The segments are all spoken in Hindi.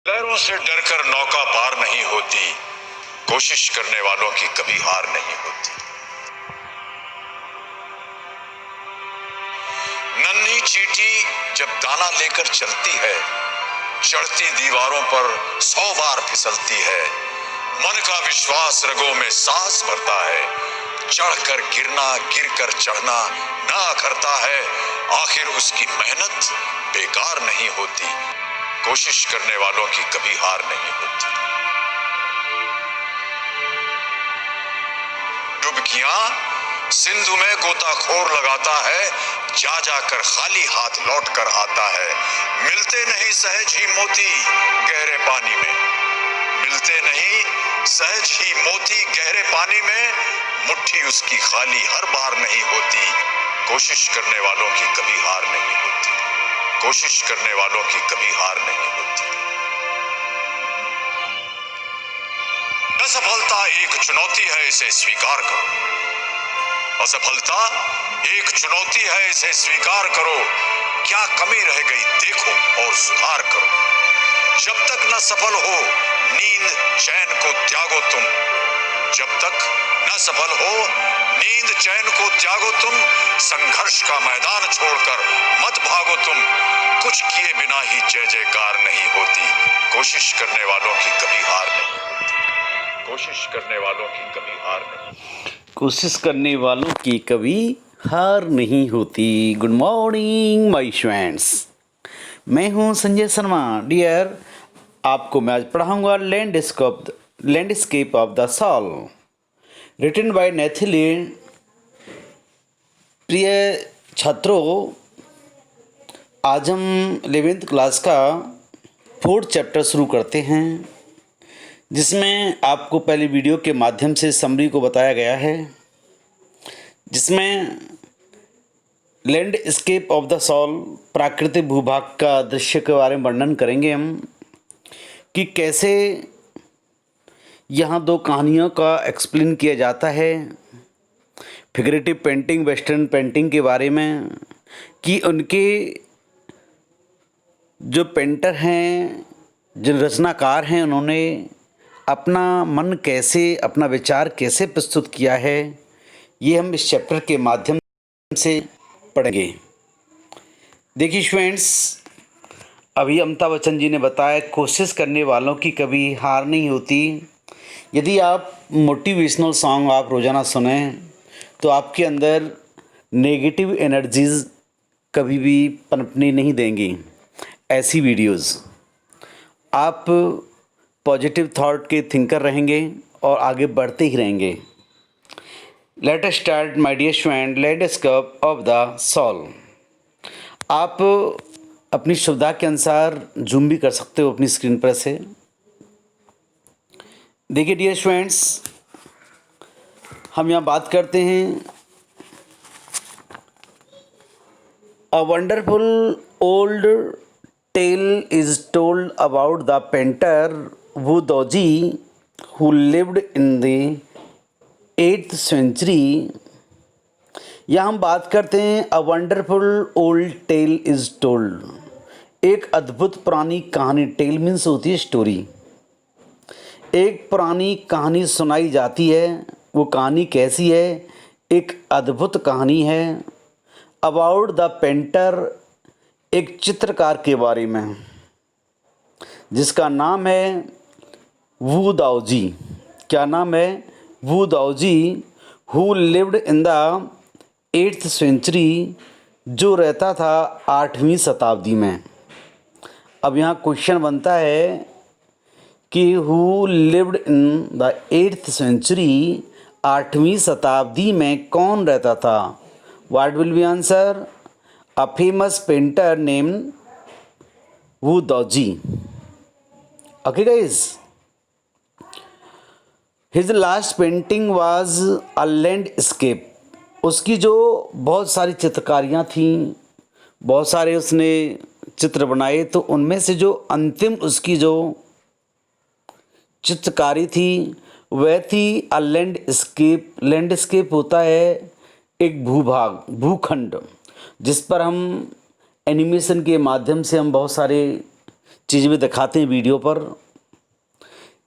लहरों से डरकर नौका पार नहीं होती, कोशिश करने वालों की कभी हार नहीं होती। नन्ही चींटी जब दाना लेकर चलती है, चढ़ती दीवारों पर 100 बार फिसलती है। मन का विश्वास रगों में सांस भरता है, चढ़कर गिरना गिरकर चढ़ना ना अखरता है। आखिर उसकी मेहनत बेकार नहीं होती, कोशिश करने वालों की कभी हार नहीं होती। डुबकियां सिंधु में गोताखोर लगाता है, जा जाकर खाली हाथ लौट कर आता है। मिलते नहीं सहज ही मोती गहरे पानी में, मिलते नहीं सहज ही मोती गहरे पानी में। मुट्ठी उसकी खाली हर बार नहीं होती, कोशिश करने वालों की कभी हार नहीं होती, कोशिश करने वालों की कभी हार नहीं होती। असफलता एक चुनौती है, इसे स्वीकार करो। असफलता एक चुनौती है, इसे स्वीकार करो। क्या कमी रह गई देखो और सुधार करो। जब तक न सफल हो नींद चैन को त्यागो तुम, जब तक न सफल हो नींद चैन को त्यागो तुम। संघर्ष का मैदान छोड़कर मत भागो तुम, कुछ किए बिना ही जय जयकार नहीं होती। कोशिश करने वालों की कभी हार नहीं होती, कोशिश करने वालों की कभी हार नहीं, कोशिश करने वालों की कभी हार नहीं होती। गुड मॉर्निंग माय फ्रेंड्स, मैं हूं संजय शर्मा। डियर, आपको मैं आज पढ़ाऊंगा landscape of the soul, written by Nathalie. प्रिय छात्रों, आज हम 11th क्लास का 4th चैप्टर शुरू करते हैं, जिसमें आपको पहले वीडियो के माध्यम से समरी को बताया गया है, जिसमें लैंडस्केप ऑफ द सोल, प्राकृतिक भूभाग का दृश्य के बारे में वर्णन करेंगे हम कि कैसे यहाँ दो कहानियों का एक्सप्लेन किया जाता है। फिगरेटिव पेंटिंग, वेस्टर्न पेंटिंग के बारे में, कि उनके जो पेंटर हैं, जो रचनाकार हैं, उन्होंने अपना मन कैसे, अपना विचार कैसे प्रस्तुत किया है, ये हम इस चैप्टर के माध्यम से पढ़ेंगे। देखिए फ्रेंड्स, अभी अमिताभ बच्चन जी ने बताया कोशिश करने वालों की कभी हार नहीं होती। यदि आप मोटिवेशनल सॉन्ग आप रोज़ाना सुने तो आपके अंदर नेगेटिव एनर्जीज़ कभी भी पनपने नहीं देंगी। ऐसी वीडियोस आप पॉजिटिव थॉट के थिंकर रहेंगे और आगे बढ़ते ही रहेंगे। Let us start my dear friend, landscape of the soul. आप अपनी सुविधा के अनुसार जूम भी कर सकते हो अपनी स्क्रीन पर से। देखिए डियर फ्रेंड्स, हम यहाँ बात करते हैं a wonderful old tale is told about the painter Wu Doji who lived in the 8th century। यहाँ हम बात करते हैं a wonderful old tale is told, एक अद्भुत पुरानी कहानी। टेल मीन्स होती है स्टोरी। एक पुरानी कहानी सुनाई जाती है। वो कहानी कैसी है? एक अद्भुत कहानी है अबाउट द पेंटर, एक चित्रकार के बारे में, जिसका नाम है वू दाओजी। क्या नाम है? Wu Daozi, who lived in the 8th century, जो रहता था 8वीं शताब्दी में। अब यहाँ क्वेश्चन बनता है कि who lived in the 8th century, 8वीं शताब्दी में कौन रहता था? What will be answer? A famous painter named Wu Daoji. Okay guys, his last painting was a landscape. उसकी जो बहुत सारी चित्रकारियाँ थीं, बहुत सारे उसने चित्र बनाए, तो उनमें से जो अंतिम उसकी जो चित्रकारी थी वह थी अ लैंडस्केप। लैंडस्केप होता है एक भूभाग, भूखंड, जिस पर हम एनिमेशन के माध्यम से हम बहुत सारे चीज़ भी दिखाते हैं वीडियो पर।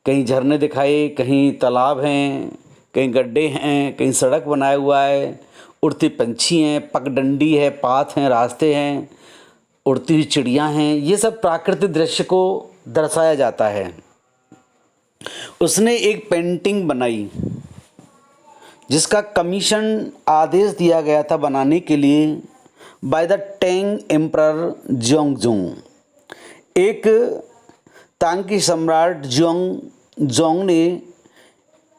कहीं झरने दिखाए, कहीं तालाब हैं, कहीं गड्ढे हैं, कहीं सड़क बनाया हुआ है, उड़ते पंछी हैं, पगडंडी है, पाथ हैं, रास्ते हैं, उड़ती हुई चिड़ियाँ हैं। ये सब प्राकृतिक दृश्य को दर्शाया जाता है। उसने एक पेंटिंग बनाई जिसका कमीशन आदेश दिया गया था बनाने के लिए बाय द टैंग एम्परर जोंगजोंग। एक तांग की सम्राट जोंग ने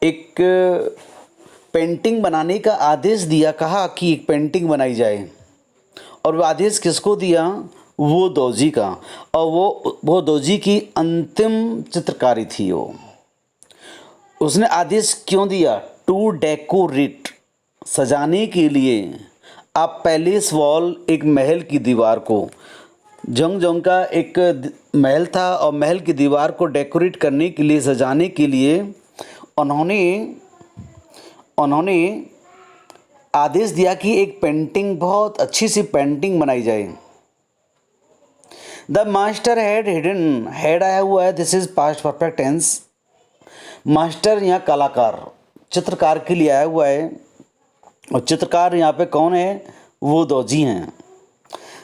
एक पेंटिंग बनाने का आदेश दिया, कहा कि एक पेंटिंग बनाई जाए। और वो आदेश किसको दिया? वो दोजी का। और वो दोजी की अंतिम चित्रकारी थी वो। उसने आदेश क्यों दिया? टू डेकोरेट, सजाने के लिए, अ पैलेस वॉल, एक महल की दीवार को। जोंग का एक महल था और महल की दीवार को डेकोरेट करने के लिए, सजाने के लिए उन्होंने आदेश दिया कि एक पेंटिंग, बहुत अच्छी सी पेंटिंग बनाई जाए। The master had hidden, had आया हुआ है, this is past perfect tense. Master यहाँ कलाकार, चित्रकार के लिए आया हुआ है। और चित्रकार यहाँ पे कौन है? वो दोजी हैं।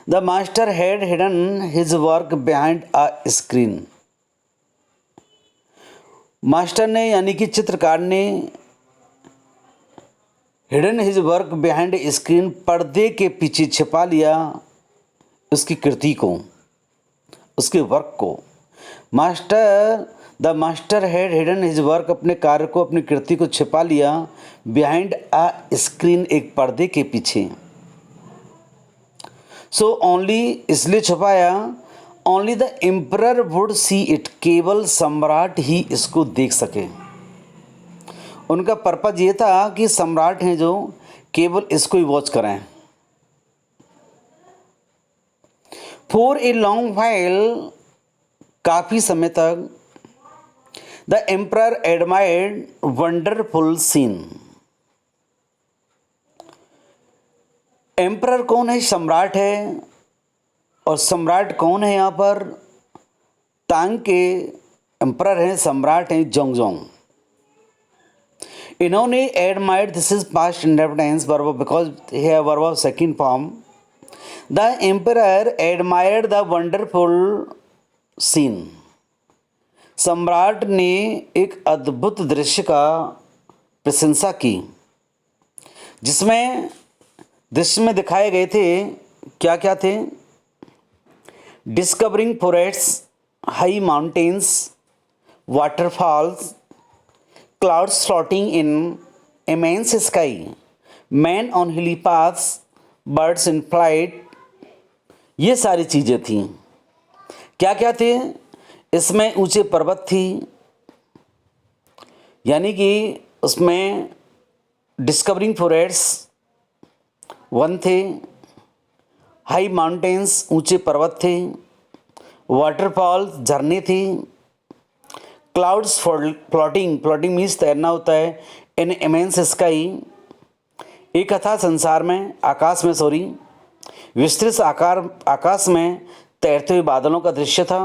The master had hidden his work behind a screen. Master ने यानी कि चित्रकार ने hidden his work behind a screen, पर्दे के पीछे छिपा लिया उसकी कृति को, उसके वर्क को। The master had hidden his work, अपने कार्य को, अपनी कृति को छिपा लिया बिहाइंड अ स्क्रीन, एक पर्दे के पीछे। सो ओनली, इसलिए छुपाया, only the emperor would see it, केवल सम्राट ही इसको देख सके। उनका पर्पज ये था कि सम्राट हैं जो, केवल इसको ही वॉच करें। फॉर ए लॉन्ग व्हाइल, काफ़ी समय तक, the emperor admired wonderful scene. Emperor कौन है? सम्राट है। और सम्राट कौन है यहाँ पर? तांग के एम्परर हैं, सम्राट हैं जोंगजोंग। इन्होंने admired, this is past indefinite verb because here verb of second form. The emperor admired the wonderful scene. सम्राट ने एक अद्भुत दृश्य का प्रशंसा की, जिसमें दृश्य में दिखाए गए थे, क्या क्या थे? Discovering forests, high mountains, waterfalls, clouds floating in immense sky, men on hilly paths, birds in flight, ये सारी चीज़ें थी। क्या क्या थे इसमें? ऊंचे पर्वत थी, यानी कि उसमें डिस्कवरिंग फॉरेस्ट्स वन थे, हाई माउंटेन्स, ऊंचे पर्वत थे, वाटरफॉल्स, झरने थी, क्लाउड्स फ्लोटिंग, फ्लोटिंग मीन्स तैरना होता है, इन इमेंस स्काई, एक अथाह संसार में, आकाश में, विस्तृत आकाश में तैरते हुए बादलों का दृश्य था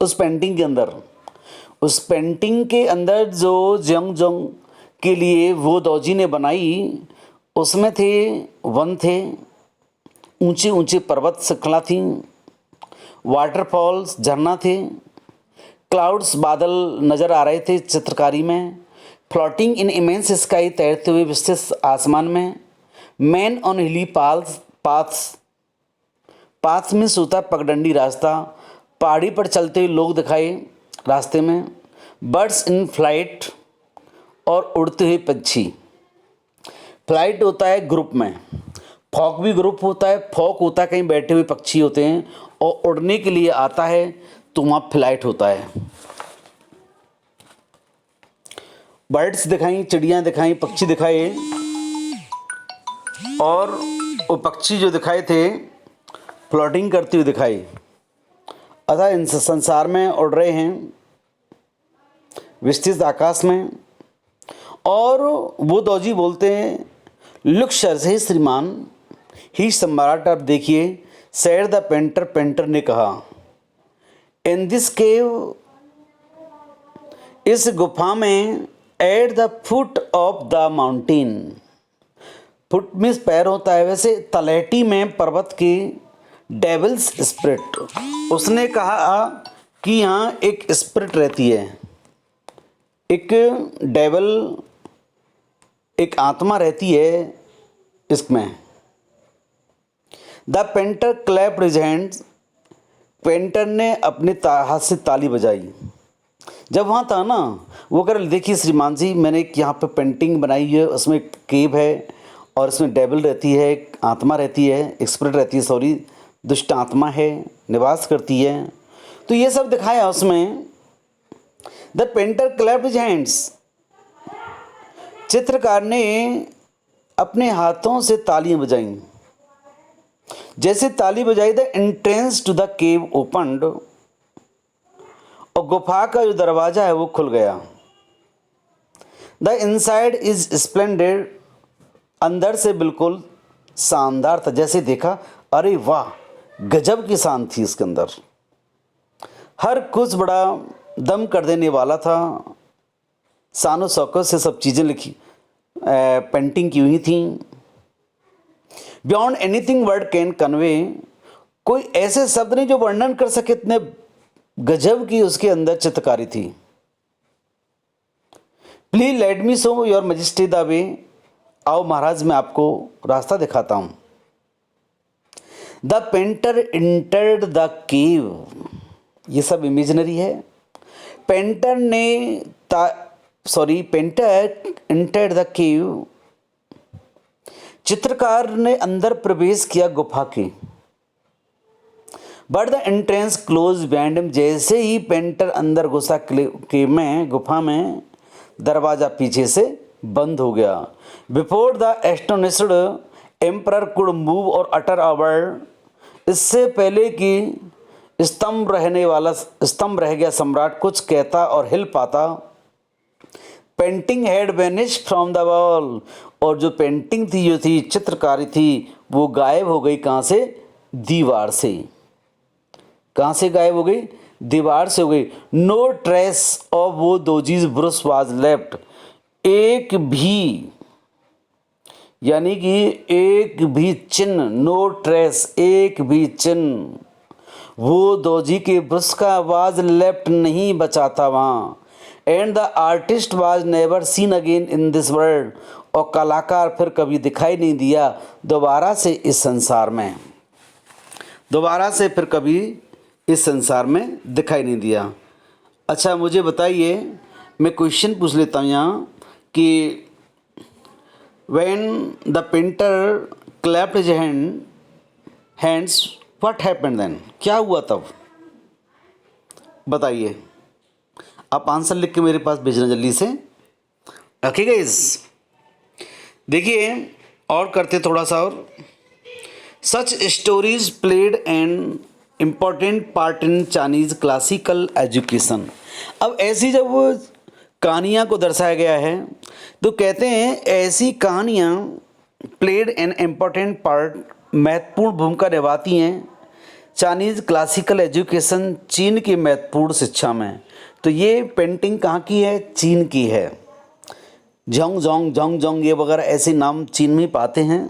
उस पेंटिंग के अंदर। उस पेंटिंग के अंदर जो जोंग के लिए वो दोजी ने बनाई, उसमें थे, वन थे, ऊंचे ऊंचे पर्वत श्रृंखला थी, वाटरफॉल्स, झरना थे, क्लाउड्स, बादल नज़र आ रहे थे चित्रकारी में, फ्लोटिंग इन इमेंस स्काई, तैरते हुए विस्तृत आसमान में, मैन ऑन हिली पाथ्स में सूता पगडंडी रास्ता, पहाड़ी पर चलते हुए लोग दिखाए रास्ते में, बर्ड्स इन फ्लाइट, और उड़ते हुए पक्षी। फ्लाइट होता है ग्रुप में, फॉक भी ग्रुप होता है, फॉक होता है कहीं बैठे हुए पक्षी होते हैं, और उड़ने के लिए आता है तो वहाँ फ्लाइट होता है। बर्ड्स दिखाई, चिड़ियाँ दिखाई, पक्षी दिखाए, और वो पक्षी जो दिखाए थे फ्लोटिंग करते हुए दिखाई, अतः इन संसार में उड़ रहे हैं विस्तृत आकाश में। और वो दोजी बोलते हैं, लुक सर से श्रीमान, ही सम्राट, अब देखिए, सैर द पेंटर, पेंटर ने कहा, इन दिस केव, इस गुफा में, at the foot of the mountain, foot means पैर होता है, वैसे तलहटी में पर्वत की, डेविल्स स्पिरिट, उसने कहा कि यहाँ एक स्पिरिट रहती है, एक डेविल, एक आत्मा रहती है इसमें। The painter clapped his hands, painter ने अपने हाथ से ताली बजाई। जब वहाँ था ना, वो कर देखिए श्रीमान जी, मैंने एक यहाँ पे पेंटिंग बनाई है, उसमें एक केव है और इसमें डेविल रहती है, एक आत्मा रहती है, एक स्पिरिट रहती है, सॉरी, दुष्ट आत्मा है, निवास करती है। तो ये सब दिखाया उसमें। The painter clapped his hands, चित्रकार ने अपने हाथों से तालियां बजाईं। जैसे ताली बजाई, the entrance to the cave opened, और गुफा का जो दरवाजा है वो खुल गया। द इनसाइड इज स्प्लेंडेड, अंदर से बिल्कुल शानदार था। जैसे देखा, अरे वाह, गजब की शान थी इसके अंदर, हर कुछ बड़ा दम कर देने वाला था। शानो शौकत से सब चीज़ें लिखी, पेंटिंग की हुई थी। Beyond anything word can convey, कोई ऐसे शब्द नहीं जो वर्णन कर सके, इतने गजब की उसके अंदर चित्रकारी थी। Please let me show your majesty the way, आओ महाराज मैं आपको रास्ता दिखाता हूं। The painter entered the cave, ये सब इमेजिनरी है। पेंटर इंटर्ड द केव, चित्रकार ने अंदर प्रवेश किया गुफा के। But the entrance close behind him, जैसे ही पेंटर अंदर घुसा केव में, गुफा में, दरवाजा पीछे से बंद हो गया। Before the astonished emperor could move और अटर अ वर्ड, इससे पहले कि स्तंभ रह गया सम्राट कुछ कहता और हिल पाता। Painting had वेनिश्ड from the wall, और जो पेंटिंग थी, जो थी चित्रकारी थी, वो गायब हो गई। कहाँ से? दीवार से। कहाँ से गायब हो गई? दीवार से हो गई। नो ट्रेस ऑफ वो दोजीज ब्रुश वाज लेफ्ट, एक भी, यानी कि एक भी चिन्ह, नो ट्रेस, एक भी चिन्ह वो दोजी के ब्रुश का वाज लेफ्ट नहीं बचा था वहाँ। And the artist was never seen again in this world, और कलाकार फिर कभी दिखाई नहीं दिया दोबारा से इस संसार में, दोबारा से फिर कभी इस संसार में दिखाई नहीं दिया। अच्छा मुझे बताइए, मैं क्वेश्चन पूछ लेता हूँ यहाँ कि when the painter clapped his hands, what happened then? क्या हुआ तब? बताइए। आप आंसर लिख के मेरे पास भेजना जल्दी से। ओके गाइस, देखिए और करते थोड़ा सा और। Such stories played an important part in Chinese classical education. अब ऐसी जब कहानियाँ को दर्शाया गया है तो कहते हैं ऐसी कहानियाँ प्लेड एन इम्पॉर्टेंट पार्ट, महत्वपूर्ण भूमिका निभाती हैं चाइनीज़ क्लासिकल एजुकेशन, चीन की महत्वपूर्ण शिक्षा में। तो ये पेंटिंग कहाँ की है? चीन की है। जोंग ये वगैरह ऐसे नाम चीन में पाते हैं।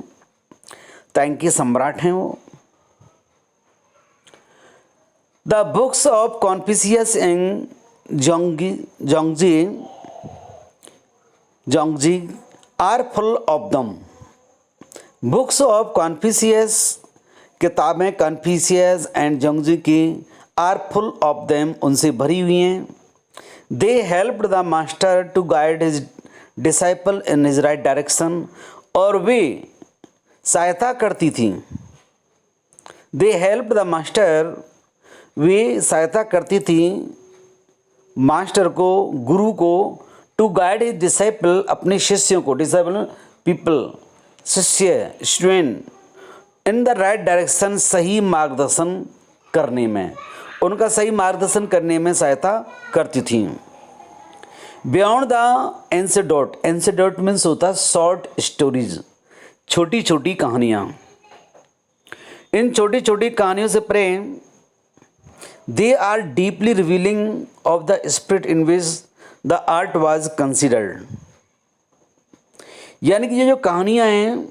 तैंग के सम्राट हैं वो। The books of Confucius and Zhuangzi are full of them. Books of Confucius, किताबें कॉन्फ्यूशियस एंड जोंगजी की, आर फुल ऑफ देम, उनसे भरी हुई हैं। They helped the master to guide his disciple in his right direction, और वे सहायता करती थी। दे हेल्प्ड द मास्टर, वे सहायता करती थी मास्टर को, गुरु को, टू गाइड हिज डिसाइपल, अपने शिष्यों को, डिसाइपल पीपल, शिष्य, student, in the right direction, सही मार्गदर्शन करने में, उनका सही मार्गदर्शन करने में सहायता करती थी। बियॉन्ड द एंसेडोट, एंसेडोट मीन्स होता है शॉर्ट स्टोरीज, छोटी छोटी कहानियाँ। इन छोटी छोटी कहानियों से प्रेम, they are deeply revealing of the spirit in which the art was considered. यानी कि ये जो कहानियाँ हैं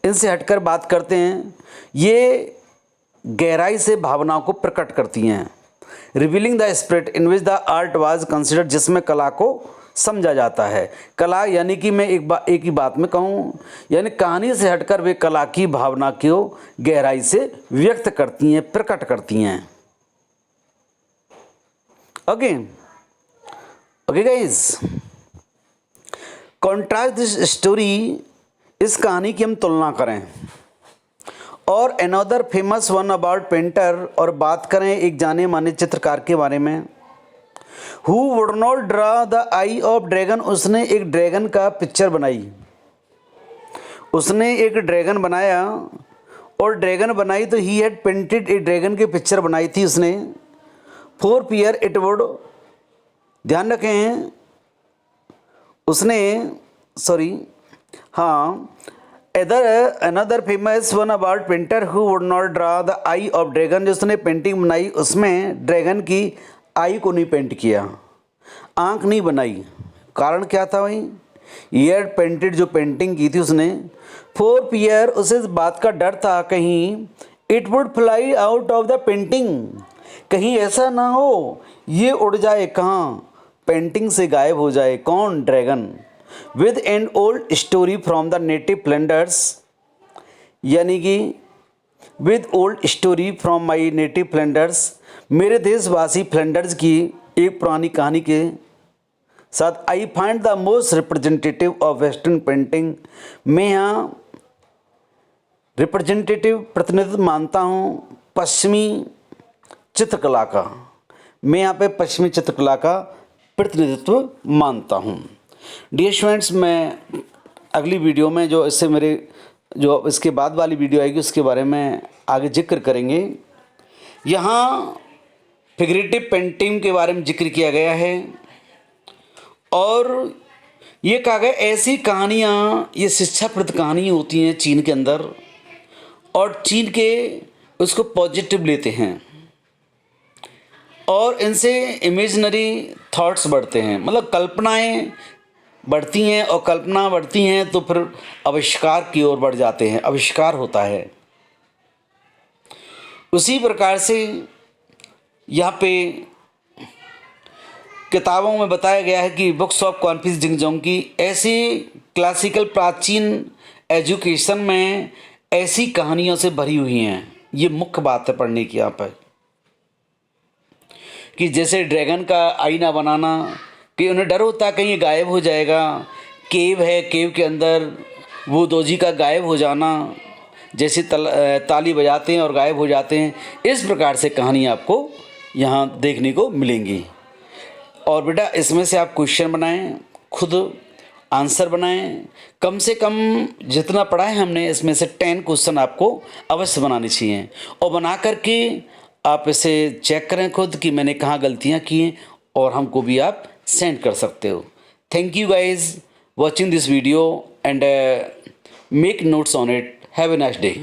इनसे हटकर बात करते हैं, ये गहराई से भावनाओं को प्रकट करती हैं। Revealing the spirit in which the art was considered, जिसमें कला को समझा जाता है। कला यानी कि मैं एक ही बात में कहूँ, यानी कहानी से हटकर वे कला की भावना को गहराई से व्यक्त करती हैं, प्रकट करती हैं। Okay guys, contrast this story, इस कहानी की हम तुलना करें, और another famous one about painter, और बात करें एक जाने माने चित्रकार के बारे में, who would not draw the I of dragon. उसने एक ड्रैगन का पिक्चर बनाई, उसने एक ड्रैगन बनाया, और ड्रैगन बनाई तो he had painted A dragon की पिक्चर बनाई थी उसने, फॉर फियर इट वुड, ध्यान रखें उसने, सॉरी हाँ, another famous one about painter who would not draw the I of dragon, जो उसने पेंटिंग बनाई उसमें ड्रैगन की आई को नहीं पेंट किया, आंख नहीं बनाई। कारण क्या था भाई, ईयर पेंटेड जो पेंटिंग की थी उसने, फॉर फियर, उसे इस बात का डर था कहीं it would fly out of the painting, कहीं ऐसा ना हो ये उड़ जाए कहाँ, पेंटिंग से गायब हो जाए। कौन? Dragon. With an old story from the native Flanders, यानी कि with old story from my native Flanders, मेरे देशवासी फ्लैंडर्स की एक पुरानी कहानी के साथ, I find the most representative of western painting, मैं यहाँ रिप्रेजेंटेटिव प्रतिनिधित्व मानता हूँ पश्चिमी चित्रकला का, मैं यहाँ पे पश्चिमी चित्रकला का प्रतिनिधित्व मानता हूँ। डियर स्टूडेंट्स, मैं अगली वीडियो में जो इससे मेरे जो इसके बाद वाली वीडियो आएगी उसके बारे में आगे जिक्र करेंगे। यहाँ फिगरेटिव पेंटिंग के बारे में जिक्र किया गया है, और ये कहा गया ऐसी कहानियाँ, ये शिक्षाप्रद कहानियाँ होती हैं चीन के अंदर, और चीन के उसको पॉजिटिव लेते हैं, और इनसे इमेजिनरी थॉट्स बढ़ते हैं, मतलब कल्पनाएं बढ़ती हैं, और कल्पना बढ़ती हैं तो फिर आविष्कार की ओर बढ़ जाते हैं, आविष्कार होता है। उसी प्रकार से यहाँ पे किताबों में बताया गया है कि बुक्स ऑफ कॉन्फ्यूज जिंगजोंग की ऐसी क्लासिकल प्राचीन एजुकेशन में ऐसी कहानियों से भरी हुई हैं। ये मुख्य बात है पढ़ने की यहाँ पर, कि जैसे ड्रैगन का आईना बनाना, कि उन्हें डर होता है कहीं ये गायब हो जाएगा, केव है, केव के अंदर वो दोजी का गायब हो जाना, जैसे ताली बजाते हैं और गायब हो जाते हैं, इस प्रकार से कहानी आपको यहाँ देखने को मिलेंगी। और बेटा इसमें से आप क्वेश्चन बनाएं, खुद आंसर बनाएं, कम से कम जितना पढ़ा है हमने इसमें से 10 क्वेश्चन आपको अवश्य बनाने चाहिए, और बना करके आप इसे चेक करें खुद कि मैंने कहाँ गलतियाँ की हैं, और हमको भी आप सेंड कर सकते हो। Thank you guys watching this video and make notes on it. Have a nice day.